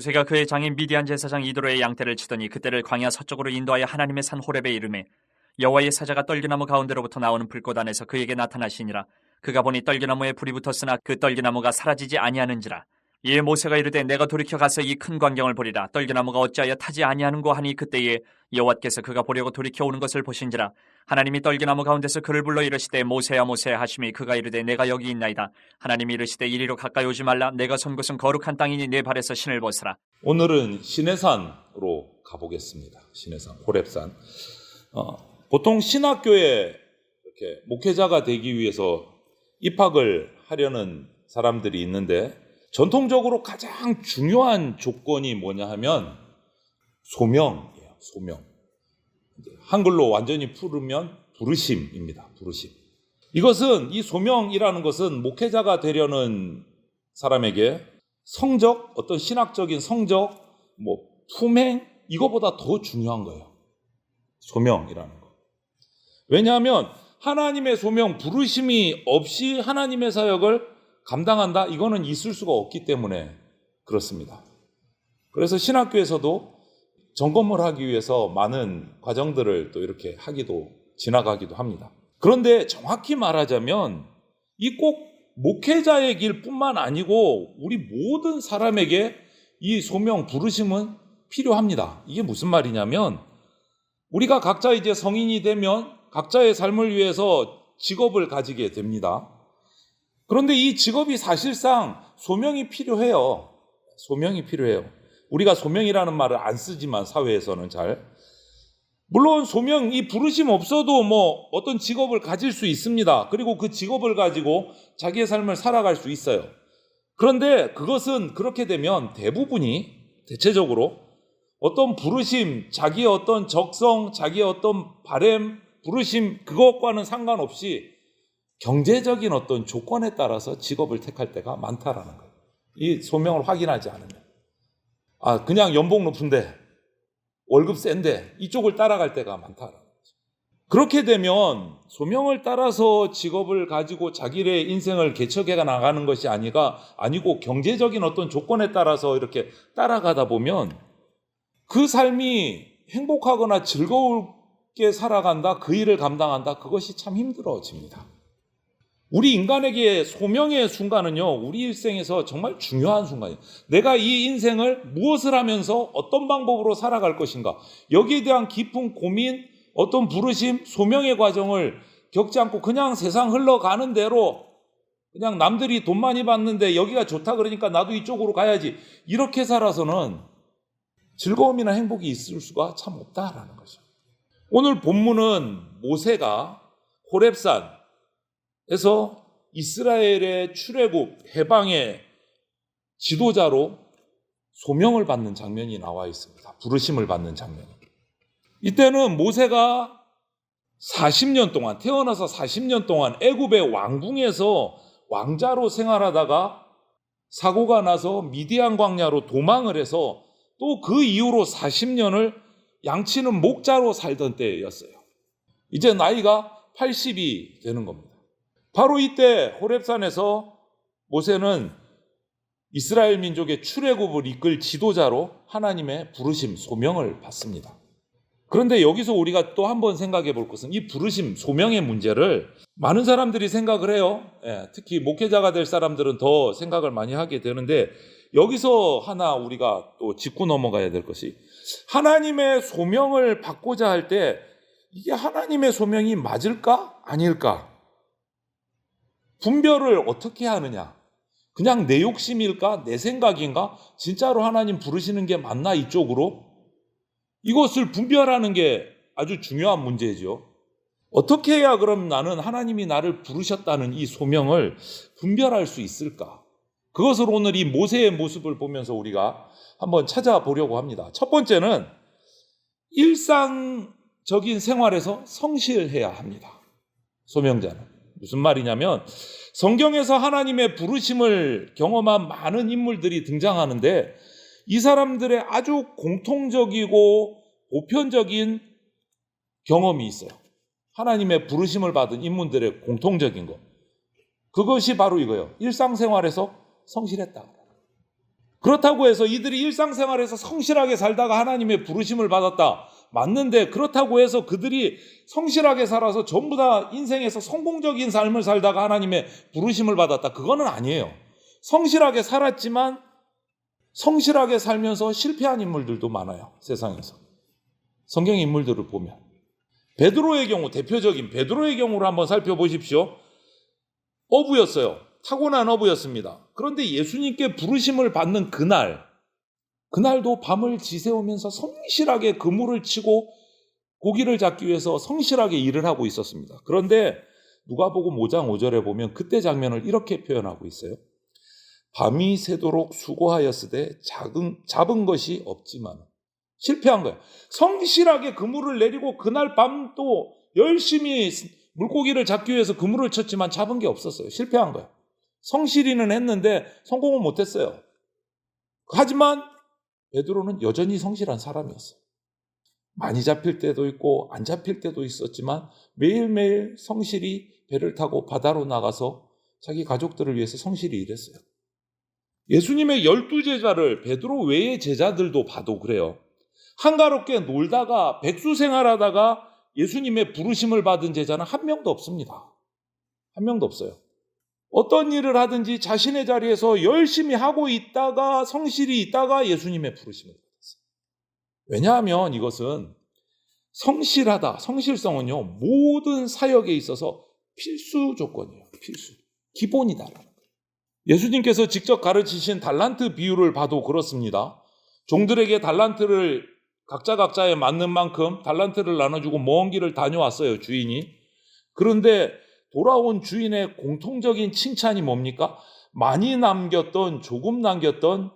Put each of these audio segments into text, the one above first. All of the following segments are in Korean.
모세가 그의 장인 미디안 제사장 이도로의 양떼를 치더니 그때를 광야 서쪽으로 인도하여 하나님의 산 호렙에 이르매 여호와의 사자가 떨기나무 가운데로부터 나오는 불꽃 안에서 그에게 나타나시니라. 그가 보니 떨기나무에 불이 붙었으나 그 떨기나무가 사라지지 아니하는지라. 이에 모세가 이르되 내가 돌이켜 가서 이 큰 광경을 보리라. 떨기나무가 어찌하여 타지 아니하는고 하니 그때에 여호와께서 그가 보려고 돌이켜 오는 것을 보신지라. 하나님이 떨기나무 가운데서 그를 불러 이르시되 모세야 모세야 하시매 그가 이르되 내가 여기 있나이다. 하나님이 이르시되 이리로 가까이 오지 말라. 내가 선 곳은 거룩한 땅이니 내 발에서 신을 벗으라. 오늘은 시내산으로 가보겠습니다. 시내산, 호렙산. 보통 신학교에 이렇게 목회자가 되기 위해서 입학을 하려는 사람들이 있는데 전통적으로 가장 중요한 조건이 뭐냐 하면 소명이에요. 소명. 한글로 완전히 풀으면 부르심입니다. 부르심. 이것은 이 소명이라는 것은 목회자가 되려는 사람에게 성적, 어떤 신학적인 성적, 품행 이거보다 더 중요한 거예요. 소명이라는 거. 왜냐하면 하나님의 소명, 부르심이 없이 하나님의 사역을 감당한다? 이거는 있을 수가 없기 때문에 그렇습니다. 그래서 신학교에서도 점검을 하기 위해서 많은 과정들을 또 이렇게 지나가기도 합니다. 그런데 정확히 말하자면 이 꼭 목회자의 길뿐만 아니고 우리 모든 사람에게 이 소명, 부르심은 필요합니다. 이게 무슨 말이냐면 우리가 각자 이제 성인이 되면 각자의 삶을 위해서 직업을 가지게 됩니다. 그런데 이 직업이 사실상 소명이 필요해요. 소명이 필요해요. 우리가 소명이라는 말을 안 쓰지만 사회에서는 잘. 물론 소명, 이 부르심 없어도 어떤 직업을 가질 수 있습니다. 그리고 그 직업을 가지고 자기의 삶을 살아갈 수 있어요. 그런데 그것은 그렇게 되면 대체적으로 어떤 부르심, 자기의 어떤 적성, 자기의 어떤 바램, 부르심 그것과는 상관없이 경제적인 어떤 조건에 따라서 직업을 택할 때가 많다라는 거예요. 이 소명을 확인하지 않으면. 그냥 연봉 높은데 월급 센데 이쪽을 따라갈 때가 많다라는 거죠. 그렇게 되면 소명을 따라서 직업을 가지고 자기의 인생을 개척해 나가는 것이 아니고 경제적인 어떤 조건에 따라서 이렇게 따라가다 보면 그 삶이 행복하거나 즐겁게 살아간다, 그 일을 감당한다, 그것이 참 힘들어집니다. 우리 인간에게 소명의 순간은요, 우리 일생에서 정말 중요한 순간이에요. 내가 이 인생을 무엇을 하면서 어떤 방법으로 살아갈 것인가, 여기에 대한 깊은 고민, 어떤 부르심, 소명의 과정을 겪지 않고 그냥 세상 흘러가는 대로 그냥 남들이 돈 많이 받는데 여기가 좋다 그러니까 나도 이쪽으로 가야지, 이렇게 살아서는 즐거움이나 행복이 있을 수가 참 없다라는 거죠. 오늘 본문은 모세가 호렙산에서 이스라엘의 출애굽 해방의 지도자로 소명을 받는 장면이 나와 있습니다. 부르심을 받는 장면. 이때는 모세가 40년 동안, 태어나서 40년 동안 애굽의 왕궁에서 왕자로 생활하다가 사고가 나서 미디안 광야로 도망을 해서 또 그 이후로 40년을 양치는 목자로 살던 때였어요. 이제 나이가 80이 되는 겁니다. 바로 이때 호렙산에서 모세는 이스라엘 민족의 출애굽을 이끌 지도자로 하나님의 부르심, 소명을 받습니다. 그런데 여기서 우리가 또 한번 생각해 볼 것은 이 부르심, 소명의 문제를 많은 사람들이 생각을 해요. 특히 목회자가 될 사람들은 더 생각을 많이 하게 되는데 여기서 하나 우리가 또 짚고 넘어가야 될 것이 하나님의 소명을 받고자 할 때 이게 하나님의 소명이 맞을까? 아닐까? 분별을 어떻게 하느냐? 그냥 내 욕심일까? 내 생각인가? 진짜로 하나님 부르시는 게 맞나 이쪽으로? 이것을 분별하는 게 아주 중요한 문제죠. 어떻게 해야 그럼 나는 하나님이 나를 부르셨다는 이 소명을 분별할 수 있을까? 그것을 오늘 이 모세의 모습을 보면서 우리가 한번 찾아보려고 합니다. 첫 번째는 일상적인 생활에서 성실해야 합니다. 소명자는. 무슨 말이냐면 성경에서 하나님의 부르심을 경험한 많은 인물들이 등장하는데 이 사람들의 아주 공통적이고 보편적인 경험이 있어요. 하나님의 부르심을 받은 인물들의 공통적인 것. 그것이 바로 이거예요. 일상생활에서 성실했다. 그렇다고 해서 이들이 일상생활에서 성실하게 살다가 하나님의 부르심을 받았다. 맞는데 그렇다고 해서 그들이 성실하게 살아서 전부 다 인생에서 성공적인 삶을 살다가 하나님의 부르심을 받았다. 그거는 아니에요. 성실하게 살았지만 성실하게 살면서 실패한 인물들도 많아요. 세상에서. 성경 인물들을 보면. 베드로의 경우, 대표적인 베드로의 경우를 한번 살펴보십시오. 어부였어요. 타고난 어부였습니다. 그런데 예수님께 부르심을 받는 그날도 밤을 지새우면서 성실하게 그물을 치고 고기를 잡기 위해서 성실하게 일을 하고 있었습니다. 그런데 누가복음 5장 5절에 보면 그때 장면을 이렇게 표현하고 있어요. 밤이 새도록 수고하였으되 잡은 것이 없지만 실패한 거예요. 성실하게 그물을 내리고 그날 밤 또 열심히 물고기를 잡기 위해서 그물을 쳤지만 잡은 게 없었어요. 실패한 거예요. 성실히는 했는데 성공은 못했어요. 하지만 베드로는 여전히 성실한 사람이었어요. 많이 잡힐 때도 있고 안 잡힐 때도 있었지만 매일매일 성실히 배를 타고 바다로 나가서 자기 가족들을 위해서 성실히 일했어요. 예수님의 12제자를 베드로 외의 제자들도 봐도 그래요. 한가롭게 놀다가 백수 생활하다가 예수님의 부르심을 받은 제자는 한 명도 없습니다. 한 명도 없어요. 어떤 일을 하든지 자신의 자리에서 열심히 하고 있다가 성실히 있다가 예수님의 부르심을 받았어요. 왜냐하면 이것은 성실하다, 성실성은요 모든 사역에 있어서 필수 조건이에요. 필수. 기본이다라는 거예요. 예수님께서 직접 가르치신 달란트 비유를 봐도 그렇습니다. 종들에게 달란트를 각자에 맞는 만큼 달란트를 나눠주고 먼 길을 다녀왔어요, 주인이. 그런데 돌아온 주인의 공통적인 칭찬이 뭡니까? 많이 남겼던, 조금 남겼던,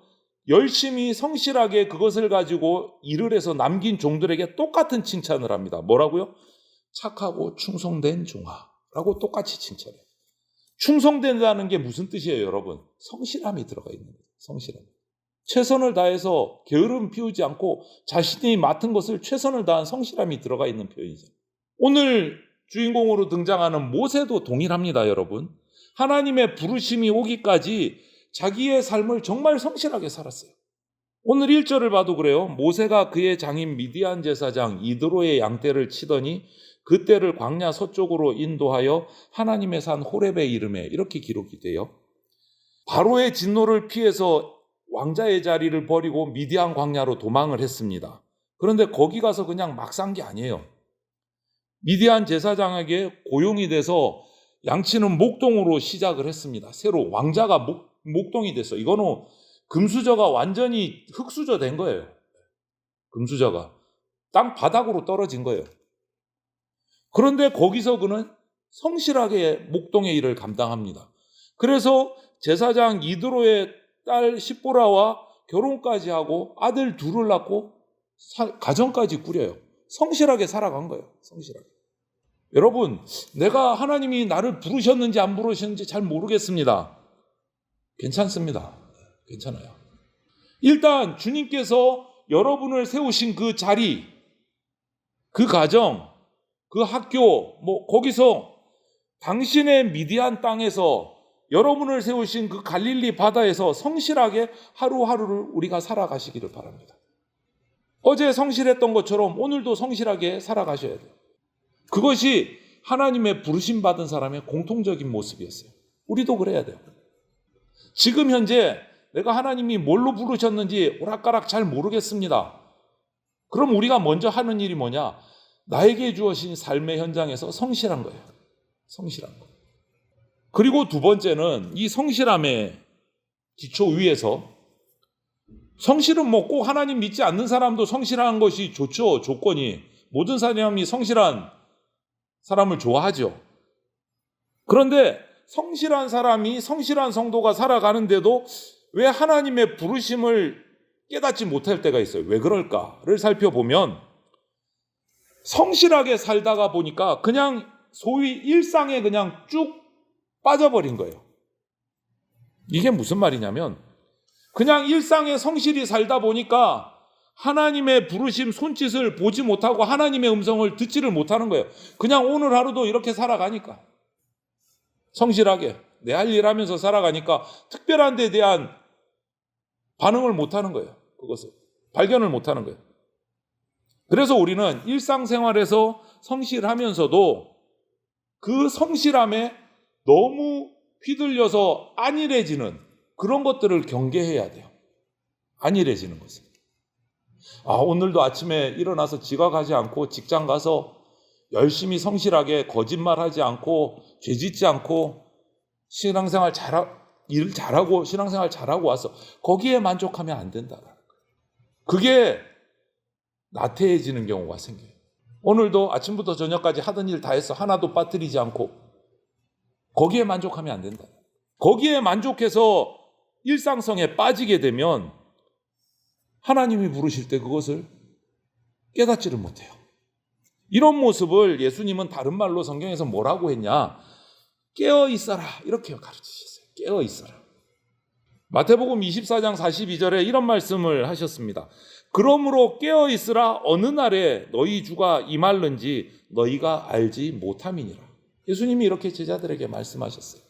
열심히 성실하게 그것을 가지고 일을 해서 남긴 종들에게 똑같은 칭찬을 합니다. 뭐라고요? 착하고 충성된 종아라고 똑같이 칭찬해요. 충성된다는 게 무슨 뜻이에요, 여러분? 성실함이 들어가 있는 거예요. 성실함. 최선을 다해서 게으름 피우지 않고 자신이 맡은 것을 최선을 다한 성실함이 들어가 있는 표현이죠. 오늘 주인공으로 등장하는 모세도 동일합니다, 여러분. 하나님의 부르심이 오기까지 자기의 삶을 정말 성실하게 살았어요. 오늘 1절을 봐도 그래요. 모세가 그의 장인 미디안 제사장 이드로의 양떼를 치더니 그 떼를 광야 서쪽으로 인도하여 하나님의 산 호렙에 이르매 이렇게 기록이 돼요. 바로의 진노를 피해서 왕자의 자리를 버리고 미디안 광야로 도망을 했습니다. 그런데 거기 가서 그냥 막 산 게 아니에요. 미디안 제사장에게 고용이 돼서 양치는 목동으로 시작을 했습니다. 새로 왕자가 목동이 됐어요. 이거는 금수저가 완전히 흙수저 된 거예요. 금수저가 땅 바닥으로 떨어진 거예요. 그런데 거기서 그는 성실하게 목동의 일을 감당합니다. 그래서 제사장 이드로의 딸 십보라와 결혼까지 하고 아들 둘을 낳고 가정까지 꾸려요. 성실하게 살아간 거예요. 성실하게. 여러분, 내가 하나님이 나를 부르셨는지 안 부르셨는지 잘 모르겠습니다. 괜찮습니다. 괜찮아요. 일단 주님께서 여러분을 세우신 그 자리, 그 가정, 그 학교, 거기서 당신의 미디안 땅에서 여러분을 세우신 그 갈릴리 바다에서 성실하게 하루하루를 우리가 살아가시기를 바랍니다. 어제 성실했던 것처럼 오늘도 성실하게 살아가셔야 돼요. 그것이 하나님의 부르심 받은 사람의 공통적인 모습이었어요. 우리도 그래야 돼요. 지금 현재 내가 하나님이 뭘로 부르셨는지 오락가락 잘 모르겠습니다. 그럼 우리가 먼저 하는 일이 뭐냐? 나에게 주어진 삶의 현장에서 성실한 거예요. 성실한 거. 그리고 두 번째는 이 성실함의 기초 위에서 성실은 꼭 하나님 믿지 않는 사람도 성실한 것이 좋죠. 조건이. 모든 사람이 성실한 사람을 좋아하죠. 그런데 성실한 사람이 성실한 성도가 살아가는데도 왜 하나님의 부르심을 깨닫지 못할 때가 있어요. 왜 그럴까를 살펴보면 성실하게 살다가 보니까 그냥 소위 일상에 그냥 쭉 빠져버린 거예요. 이게 무슨 말이냐면 그냥 일상에 성실히 살다 보니까 하나님의 부르심 손짓을 보지 못하고 하나님의 음성을 듣지를 못하는 거예요. 그냥 오늘 하루도 이렇게 살아가니까 성실하게 내 할 일 하면서 살아가니까 특별한 데 대한 반응을 못하는 거예요. 그것을 발견을 못하는 거예요. 그래서 우리는 일상생활에서 성실하면서도 그 성실함에 너무 휘둘려서 안일해지는 그런 것들을 경계해야 돼요. 안일해지는 것을. 오늘도 아침에 일어나서 지각하지 않고 직장 가서 열심히 성실하게 거짓말하지 않고 죄짓지 않고 일 잘하고 신앙생활 잘하고 와서 거기에 만족하면 안 된다라는 거예요. 그게 나태해지는 경우가 생겨요. 오늘도 아침부터 저녁까지 하던 일 다 해서 하나도 빠뜨리지 않고 거기에 만족하면 안 된다. 거기에 만족해서 일상성에 빠지게 되면 하나님이 부르실 때 그것을 깨닫지를 못해요. 이런 모습을 예수님은 다른 말로 성경에서 뭐라고 했냐? 깨어 있어라 이렇게 가르치셨어요. 깨어 있어라. 마태복음 24장 42절에 이런 말씀을 하셨습니다. 그러므로 깨어 있으라 어느 날에 너희 주가 임할는지 너희가 알지 못함이니라. 예수님이 이렇게 제자들에게 말씀하셨어요.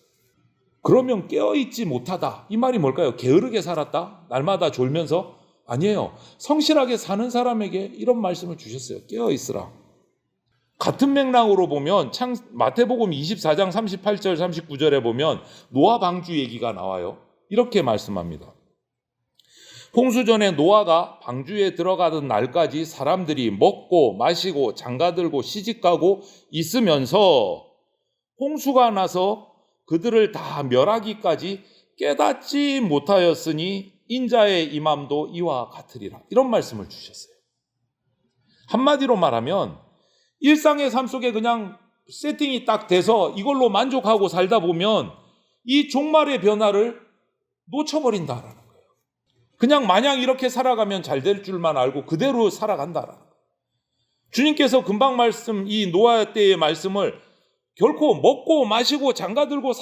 그러면 깨어 있지 못하다. 이 말이 뭘까요? 게으르게 살았다? 날마다 졸면서? 아니에요. 성실하게 사는 사람에게 이런 말씀을 주셨어요. 깨어 있으라. 같은 맥락으로 보면 마태복음 24장 38절 39절에 보면 노아 방주 얘기가 나와요. 이렇게 말씀합니다. 홍수 전에 노아가 방주에 들어가던 날까지 사람들이 먹고 마시고 장가들고 시집가고 있으면서 홍수가 나서 그들을 다 멸하기까지 깨닫지 못하였으니 인자의 임함도 이와 같으리라. 이런 말씀을 주셨어요. 한마디로 말하면 일상의 삶 속에 그냥 세팅이 딱 돼서 이걸로 만족하고 살다 보면 이 종말의 변화를 놓쳐버린다라는 거예요. 그냥 마냥 이렇게 살아가면 잘 될 줄만 알고 그대로 살아간다라는 거예요. 주님께서 금방 이 노아 때의 말씀을 결코 먹고 마시고 장가들고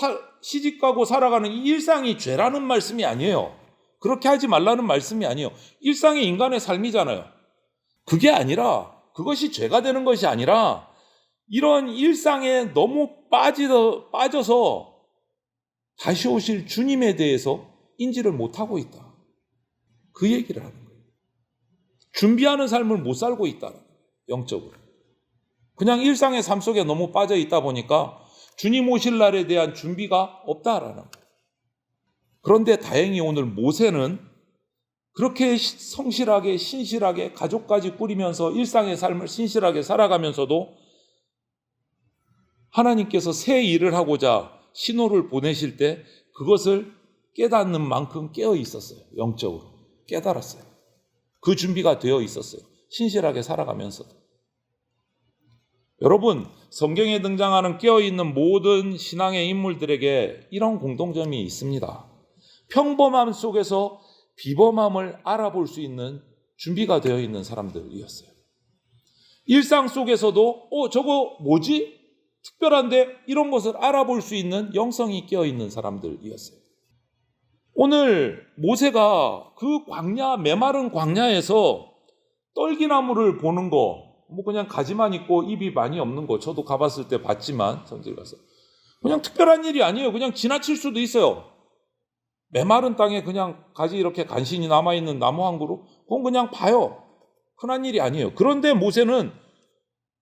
시집가고 살아가는 이 일상이 죄라는 말씀이 아니에요. 그렇게 하지 말라는 말씀이 아니에요. 일상의 인간의 삶이잖아요. 그게 아니라 그것이 죄가 되는 것이 아니라 이런 일상에 너무 빠져서 다시 오실 주님에 대해서 인지를 못하고 있다. 그 얘기를 하는 거예요. 준비하는 삶을 못 살고 있다. 영적으로. 그냥 일상의 삶 속에 너무 빠져 있다 보니까 주님 오실 날에 대한 준비가 없다라는 거예요. 그런데 다행히 오늘 모세는 그렇게 성실하게 신실하게 가족까지 꾸리면서 일상의 삶을 신실하게 살아가면서도 하나님께서 새 일을 하고자 신호를 보내실 때 그것을 깨닫는 만큼 깨어 있었어요. 영적으로 깨달았어요. 그 준비가 되어 있었어요. 신실하게 살아가면서도. 여러분, 성경에 등장하는 깨어있는 모든 신앙의 인물들에게 이런 공통점이 있습니다. 평범함 속에서 비범함을 알아볼 수 있는 준비가 되어 있는 사람들이었어요. 일상 속에서도 저거 뭐지? 특별한데? 이런 것을 알아볼 수 있는 영성이 깨어있는 사람들이었어요. 오늘 모세가 그 메마른 광야에서 떨기나무를 보는 거, 그냥 가지만 있고 입이 많이 없는 거, 저도 가봤을 때 봤지만 성질 가서 그냥 특별한 일이 아니에요. 그냥 지나칠 수도 있어요. 메마른 땅에 그냥 가지 이렇게 간신히 남아있는 나무 한 그루, 그건 그냥 봐요. 흔한 일이 아니에요. 그런데 모세는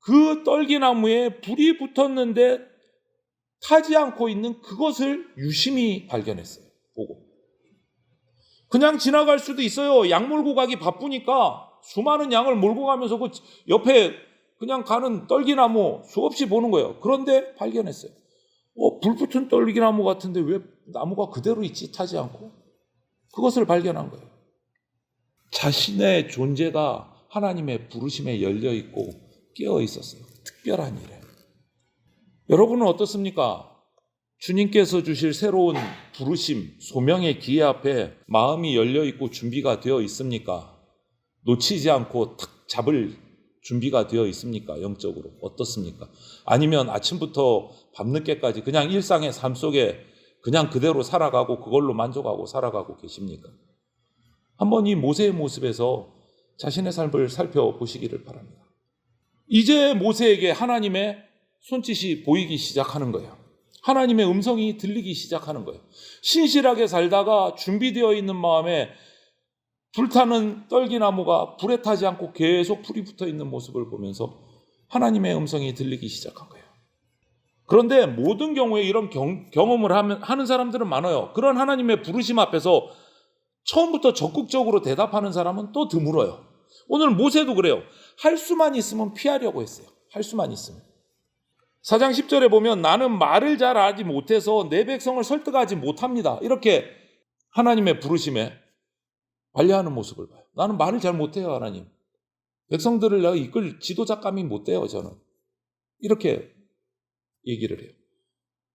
그 떨기나무에 불이 붙었는데 타지 않고 있는 그것을 유심히 발견했어요. 보고. 그냥 지나갈 수도 있어요. 양 몰고 가기 바쁘니까 수많은 양을 몰고 가면서 그 옆에 그냥 가는 떨기나무 수없이 보는 거예요. 그런데 발견했어요. 불 붙은 떨기나무 같은데 왜 나무가 그대로 있지? 타지 않고. 그것을 발견한 거예요. 자신의 존재가 하나님의 부르심에 열려있고 깨어있었어요. 특별한 일에. 여러분은 어떻습니까? 주님께서 주실 새로운 부르심, 소명의 기회 앞에 마음이 열려있고 준비가 되어 있습니까? 놓치지 않고 탁 잡을 준비가 되어 있습니까? 영적으로. 어떻습니까? 아니면 아침부터 밤늦게까지 그냥 일상의 삶 속에 그냥 그대로 살아가고 그걸로 만족하고 살아가고 계십니까? 한번 이 모세의 모습에서 자신의 삶을 살펴보시기를 바랍니다. 이제 모세에게 하나님의 손짓이 보이기 시작하는 거예요. 하나님의 음성이 들리기 시작하는 거예요. 신실하게 살다가 준비되어 있는 마음에 불타는 떨기나무가 불에 타지 않고 계속 불이 붙어 있는 모습을 보면서 하나님의 음성이 들리기 시작한 거예요. 그런데 모든 경우에 이런 경험을 하는 사람들은 많아요. 그런 하나님의 부르심 앞에서 처음부터 적극적으로 대답하는 사람은 또 드물어요. 오늘 모세도 그래요. 할 수만 있으면 피하려고 했어요. 할 수만 있으면. 4장 10절에 보면 나는 말을 잘 하지 못해서 내 백성을 설득하지 못합니다. 이렇게 하나님의 부르심에 관리하는 모습을 봐요. 나는 말을 잘 못해요, 하나님. 백성들을 내가 이끌 지도자감이 못 돼요, 저는. 이렇게 얘기를 해요.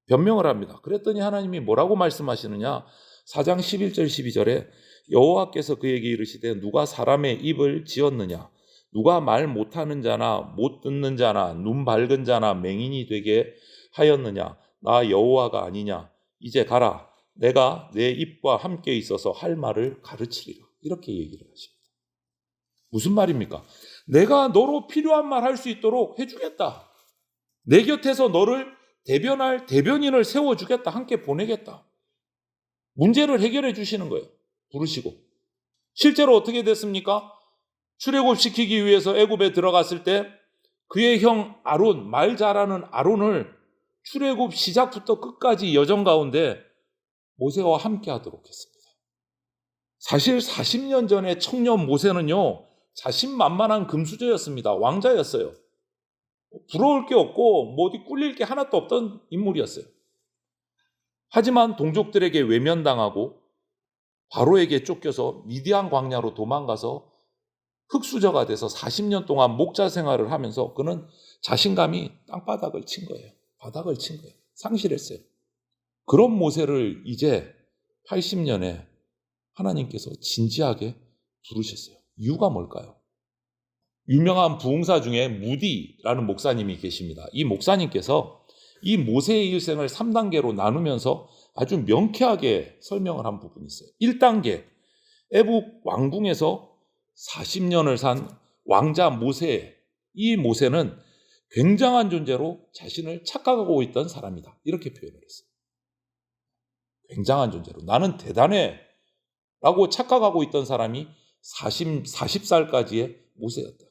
변명을 합니다. 그랬더니 하나님이 뭐라고 말씀하시느냐? 4장 11절 12절에 여호와께서 그에게 이르시되 누가 사람의 입을 지었느냐? 누가 말 못하는 자나 못 듣는 자나 눈 밝은 자나 맹인이 되게 하였느냐? 나 여호와가 아니냐? 이제 가라. 내가 내 입과 함께 있어서 할 말을 가르치리라. 이렇게 얘기를 하십니다. 무슨 말입니까? 내가 너로 필요한 말 할 수 있도록 해주겠다. 내 곁에서 너를 대변할 대변인을 세워주겠다. 함께 보내겠다. 문제를 해결해 주시는 거예요. 부르시고. 실제로 어떻게 됐습니까? 출애굽시키기 위해서 애굽에 들어갔을 때 그의 형 아론, 말 잘하는 아론을 출애굽 시작부터 끝까지 여정 가운데 모세와 함께 하도록 했습니다. 사실 40년 전에 청년 모세는요, 자신만만한 금수저였습니다. 왕자였어요. 부러울 게 없고 뭐 어디 꿀릴 게 하나도 없던 인물이었어요. 하지만 동족들에게 외면당하고 바로에게 쫓겨서 미디안 광야로 도망가서 흙수저가 돼서 40년 동안 목자 생활을 하면서 그는 자신감이 땅바닥을 친 거예요. 바닥을 친 거예요. 상실했어요. 그런 모세를 이제 80년에 하나님께서 진지하게 부르셨어요. 이유가 뭘까요? 유명한 부흥사 중에 무디라는 목사님이 계십니다. 이 목사님께서 이 모세의 일생을 3단계로 나누면서 아주 명쾌하게 설명을 한 부분이 있어요. 1단계, 애국 왕궁에서 40년을 산 왕자 모세, 이 모세는 굉장한 존재로 자신을 착각하고 있던 사람이다. 이렇게 표현을 했어요. 굉장한 존재로. 나는 대단해 라고 착각하고 있던 사람이 40살까지의 모세였다.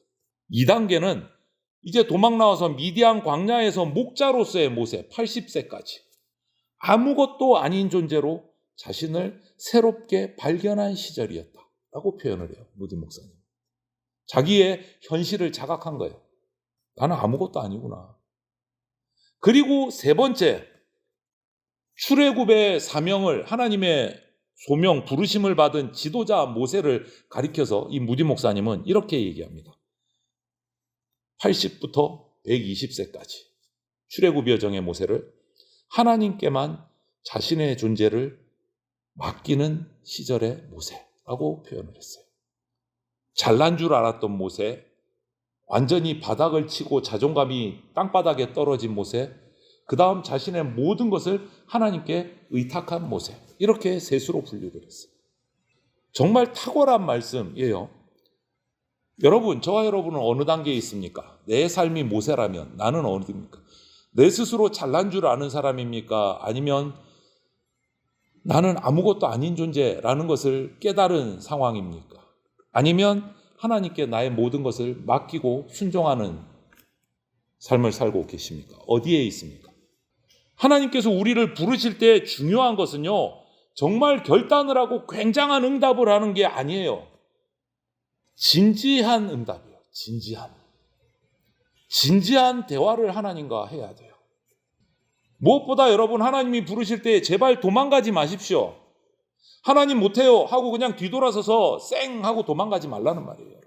2단계는 이제 도망 나와서 미디안 광야에서 목자로서의 모세 80세까지 아무것도 아닌 존재로 자신을 새롭게 발견한 시절이었다 라고 표현을 해요. 무디 목사님. 자기의 현실을 자각한 거예요. 나는 아무것도 아니구나. 그리고 세 번째, 출애굽의 사명을 하나님의 소명, 부르심을 받은 지도자 모세를 가리켜서 이 무디 목사님은 이렇게 얘기합니다. 80부터 120세까지 출애굽 여정의 모세를 하나님께만 자신의 존재를 맡기는 시절의 모세라고 표현을 했어요. 잘난 줄 알았던 모세, 완전히 바닥을 치고 자존감이 땅바닥에 떨어진 모세, 그 다음 자신의 모든 것을 하나님께 의탁한 모세, 이렇게 셋으로 분류를 했어요. 정말 탁월한 말씀이에요. 여러분, 저와 여러분은 어느 단계에 있습니까? 내 삶이 모세라면 나는 어디입니까? 내 스스로 잘난 줄 아는 사람입니까? 아니면 나는 아무것도 아닌 존재라는 것을 깨달은 상황입니까? 아니면 하나님께 나의 모든 것을 맡기고 순종하는 삶을 살고 계십니까? 어디에 있습니까? 하나님께서 우리를 부르실 때 중요한 것은요, 정말 결단을 하고 굉장한 응답을 하는 게 아니에요. 진지한 응답이에요. 진지한 대화를 하나님과 해야 돼요. 무엇보다 여러분, 하나님이 부르실 때 제발 도망가지 마십시오. 하나님 못해요 하고 그냥 뒤돌아서서 쌩 하고 도망가지 말라는 말이에요.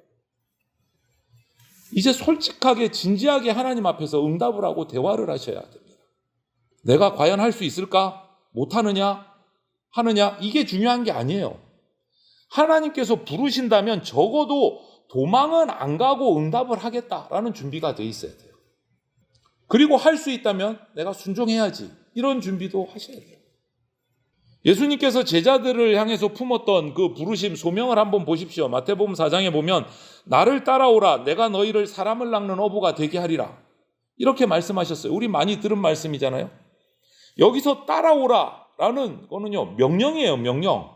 이제 솔직하게 진지하게 하나님 앞에서 응답을 하고 대화를 하셔야 됩니다. 내가 과연 할 수 있을까? 못하느냐? 하느냐? 이게 중요한 게 아니에요. 하나님께서 부르신다면 적어도 도망은 안 가고 응답을 하겠다라는 준비가 돼 있어야 돼요. 그리고 할 수 있다면 내가 순종해야지, 이런 준비도 하셔야 돼요. 예수님께서 제자들을 향해서 품었던 그 부르심, 소명을 한번 보십시오. 마태복음 4장에 보면 나를 따라오라, 내가 너희를 사람을 낚는 어부가 되게 하리라, 이렇게 말씀하셨어요. 우리 많이 들은 말씀이잖아요. 여기서 따라오라 라는 거는요, 명령이에요. 명령.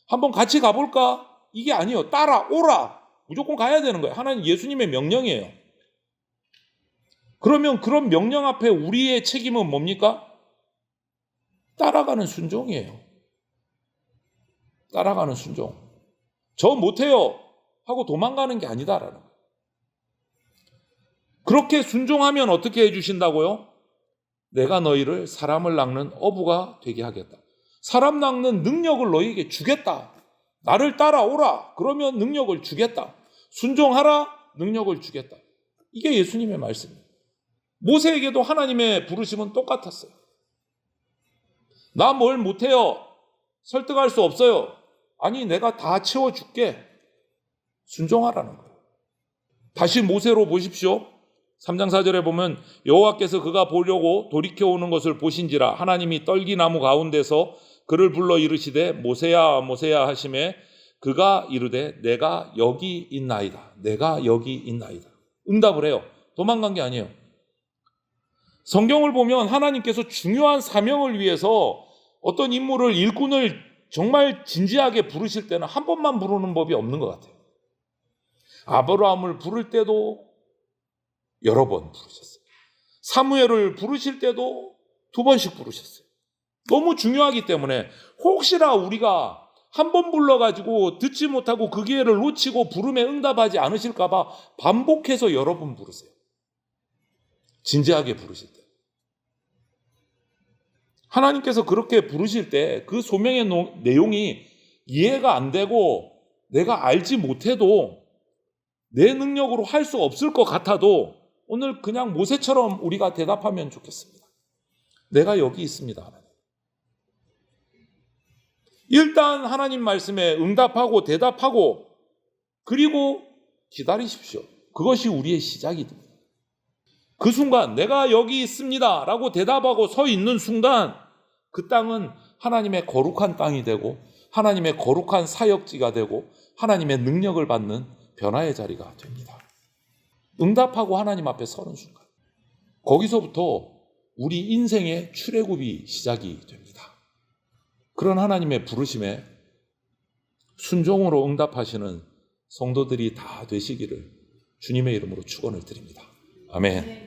한번 같이 가볼까? 이게 아니에요. 따라오라. 무조건 가야 되는 거예요. 하나님 예수님의 명령이에요. 그러면 그런 명령 앞에 우리의 책임은 뭡니까? 따라가는 순종이에요. 따라가는 순종. 저 못해요 하고 도망가는 게 아니다라는 거예요. 그렇게 순종하면 어떻게 해주신다고요? 내가 너희를 사람을 낚는 어부가 되게 하겠다. 사람 낚는 능력을 너희에게 주겠다. 나를 따라오라. 그러면 능력을 주겠다. 순종하라. 능력을 주겠다. 이게 예수님의 말씀입니다. 모세에게도 하나님의 부르심은 똑같았어요. 나 뭘 못해요. 설득할 수 없어요. 아니 내가 다 채워줄게. 순종하라는 거예요. 다시 모세로 보십시오. 3장 4절에 보면 여호와께서 그가 보려고 돌이켜오는 것을 보신지라 하나님이 떨기나무 가운데서 그를 불러 이르시되 모세야 모세야 하시매 그가 이르되 내가 여기 있나이다. 내가 여기 있나이다. 응답을 해요. 도망간 게 아니에요. 성경을 보면 하나님께서 중요한 사명을 위해서 어떤 인물을 일꾼을 정말 진지하게 부르실 때는 한 번만 부르는 법이 없는 것 같아요. 아브라함을 부를 때도 여러 번 부르셨어요. 사무엘을 부르실 때도 2번씩 부르셨어요. 너무 중요하기 때문에 혹시나 우리가 한 번 불러가지고 듣지 못하고 그 기회를 놓치고 부름에 응답하지 않으실까 봐 반복해서 여러 번 부르세요. 진지하게 부르실 때. 하나님께서 그렇게 부르실 때 그 소명의 내용이 이해가 안 되고 내가 알지 못해도 내 능력으로 할 수 없을 것 같아도 오늘 그냥 모세처럼 우리가 대답하면 좋겠습니다. 내가 여기 있습니다. 하나님. 일단 하나님 말씀에 응답하고 대답하고 그리고 기다리십시오. 그것이 우리의 시작이 됩니다. 그 순간 내가 여기 있습니다 라고 대답하고 서 있는 순간 그 땅은 하나님의 거룩한 땅이 되고 하나님의 거룩한 사역지가 되고 하나님의 능력을 받는 변화의 자리가 됩니다. 응답하고 하나님 앞에 서는 순간 거기서부터 우리 인생의 출애굽이 시작이 됩니다. 그런 하나님의 부르심에 순종으로 응답하시는 성도들이 다 되시기를 주님의 이름으로 축원을 드립니다. 아멘.